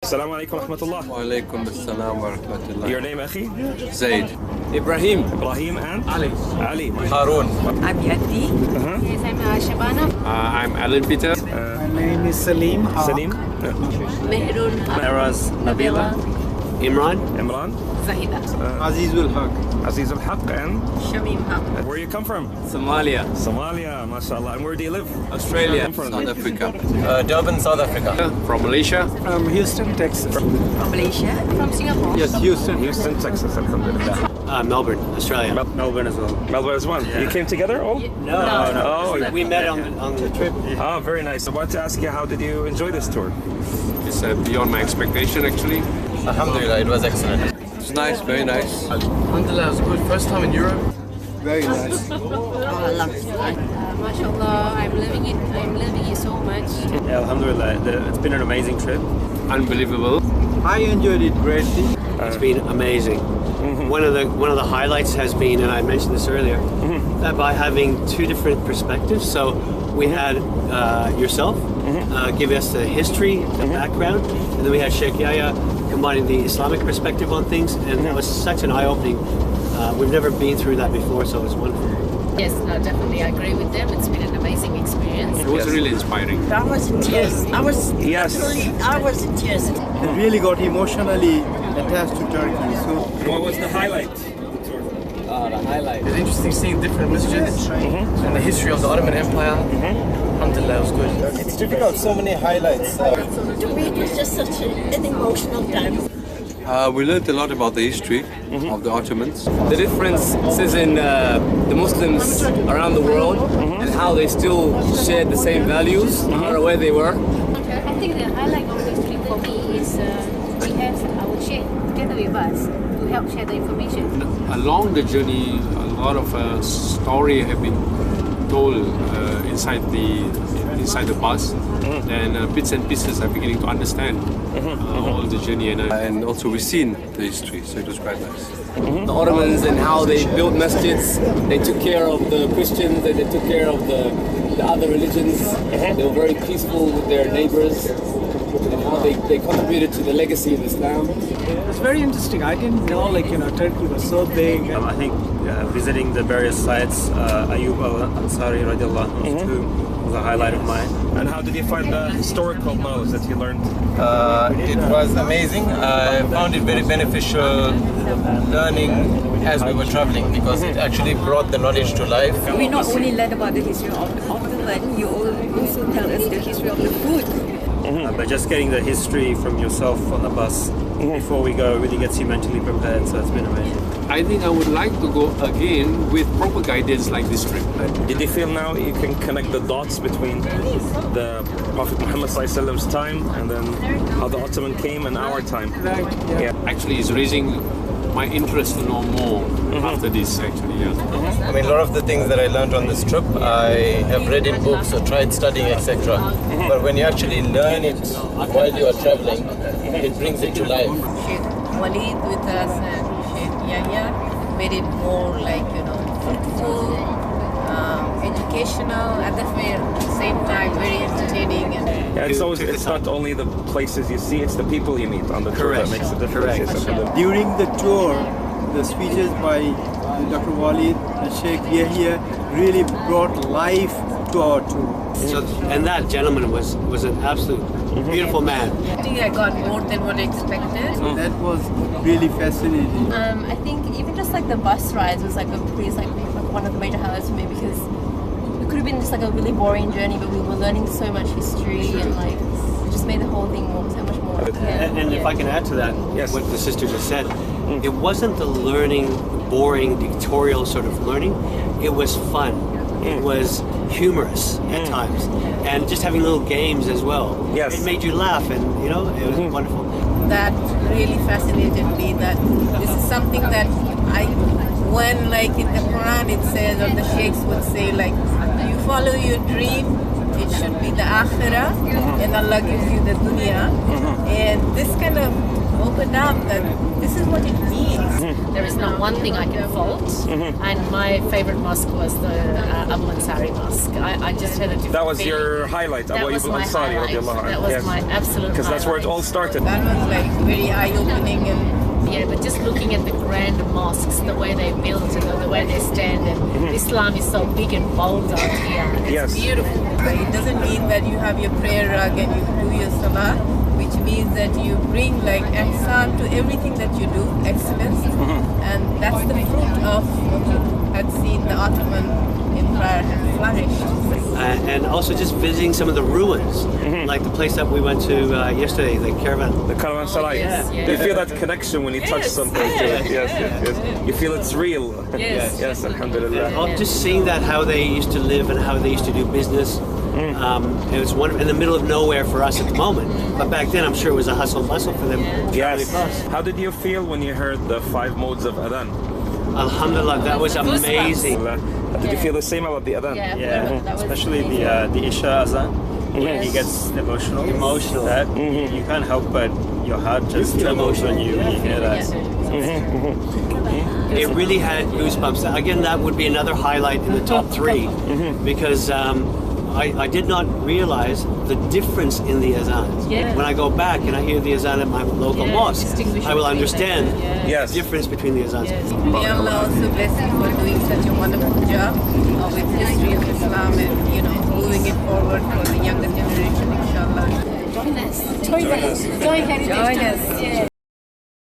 Assalamu alaikum rahmatullah. Wa alaikum assalam wa rahmatullah. Your name, Akhi? Zaid. Ibrahim. Ibrahim and? Ali. Ali. Harun. I'm Yati. Yes, I'm Shabana. I'm Alan Peter. My name is Salim. Salim? Mehrun. Aras. Nabila. Imran. Imran? Zahida. Azizul Haq. Azizul Haq and? Shamim Haq. Where you come from? Somalia. Somalia, mashallah. And where do you live? Australia. From? South Africa. Durban, South Africa. From Malaysia. From Houston, Texas. From Malaysia. From Singapore. Yes, Houston. Houston, Texas, alhamdulillah. Melbourne, Australia. Melbourne as well. Melbourne as well. You came together all? No. Oh, We met on the trip. oh, very nice. I wanted to ask you, how did you enjoy this tour? It's beyond my expectation, actually. Alhamdulillah, it was excellent. It's nice, very nice. Alhamdulillah, it was good. First time in Europe. Very nice. MashaAllah, I'm loving it. I'm loving it so much. Yeah, alhamdulillah, it's been an amazing trip. Unbelievable. I enjoyed it greatly. It's been amazing. One of the highlights has been, and I mentioned this earlier, that by having two different perspectives. So we had yourself give us the history, the background, and then we had Sh Yahya combining the Islamic perspective on things, and that was such an eye-opening. We've never been through that before, so it's wonderful. Yes, no, definitely, I agree with them. It's been an amazing experience. It was really inspiring. I was in tears. I was Yes. in tears. I really got emotionally attached to Turkey. So What was the highlight? The highlight. It's interesting seeing different masjids and the history of the Ottoman Empire. Alhamdulillah, it was good. it's difficult. So many highlights. To me, it was just such an emotional time. We learned a lot about the history of the Ottomans. The differences in the Muslims around the world and how they still shared the same values no matter where they were. I think the highlight of this trip for me is we have our sheikh together with us to help share the information. Along the journey, a lot of story have been told inside the bus, and bits and pieces are beginning to understand all the journey. And also we've seen the history, so it was quite nice. The Ottomans and how they built masjids, they took care of the Christians and they took care of the other religions. They were very peaceful with their neighbors, and how they contributed to the legacy of Islam. It was very interesting. I didn't know, Turkey was so big. I think visiting the various sites, Ayub al-Ansari radiallahu anhu too, was a highlight of mine. And how did you find the historical knowledge that you learned? It was amazing. I found it very beneficial learning as we were traveling because it actually brought the knowledge to life. We not only learn about the history of the Ottoman, you also tell us the history of the food. But just getting the history from yourself on the bus before we go really gets you mentally prepared, so it's been amazing. I think I would like to go again with proper guidance like this trip. Did you feel now you can connect the dots between the Prophet Muhammad ﷺ's time and then how the Ottoman came and our time? Right. Yeah. Actually, it's raising my interest to know more after this, actually, yeah. I mean, a lot of the things that I learned on this trip, I have read in books or tried studying, etc. But when you actually learn it while you are traveling, it brings it to life. Sheikh Walid with us and Sheikh Yahya made it more fruitful, educational, at the same time very entertaining. Yeah, it's not only the places you see, it's the people you meet on the tour that makes a difference. Yes, During the tour, the speeches by Dr. Walid and Sheikh Yahya really brought life to our tour. So, and that gentleman was an absolute beautiful man. I think I got more than what I expected. That was really fascinating. I think even just the bus rides was one of the major highlights for me because it could have been just a really boring journey, but we were learning so much history and it just made the whole thing so much more. And if I can add to that, what the sister just said, it wasn't the boring dictatorial sort of learning. It was fun. It was humorous at times, and just having little games as well. Yes. It made you laugh, and it was wonderful. That really fascinated me. That this is something that when in the Quran it says, or the sheikhs would say, you follow your dream, it should be the akhirah, and Allah gives you the dunya. And this kind of opened up that this is what it means. There is not one thing I can fault, and my favorite mosque was the Abu Ansari mosque. I just had a different That was feeling. your highlight, That Abu was Ayyub my al-Ansari, highlight. radiallahu anhu. That was Yes. my absolute Because that's where it all highlight. started. That was like very eye-opening and Yeah, but just looking at the grand mosques, the way they built and the way they stand, and Islam is so big and bold out here. It's Yes. beautiful. it doesn't mean that you have your prayer rug and you do your salah, which means that you bring like ihsan to everything that you do, excellence, and that's the fruit of what you had seen the Ottoman Empire had flourished. And also just visiting some of the ruins, like the place that we went to yesterday, the caravan. The Caravanserai. yes, yes. Do you feel that connection when you touch Yes. something? Yes. You feel it's real. Yes. Yes, alhamdulillah. Oh, just seeing that how they used to live and how they used to do business. It was wonderful in the middle of nowhere for us at the moment, but back then I'm sure it was a hustle and bustle for them. traveling Yes. across. How did you feel when you heard the 5 modes of adhan? Alhamdulillah, that was amazing. Did you feel the same about the adhan? Yeah, Yeah, that was especially the Isha Azan. He gets emotional. Emotional. That you can't help but your heart just trembles when you hear that. It really had goosebumps. Again, that would be another highlight in the top 3 because I did not realize the difference in the azans. Yeah. When I go back and I hear the azan at my local mosque, I will understand Yes. the difference between the azans. May Allah also bless you for doing such a wonderful job with history of Islam and moving it forward for the younger generation, inshallah. Join us. Join us. Go ahead and Join us. Yeah.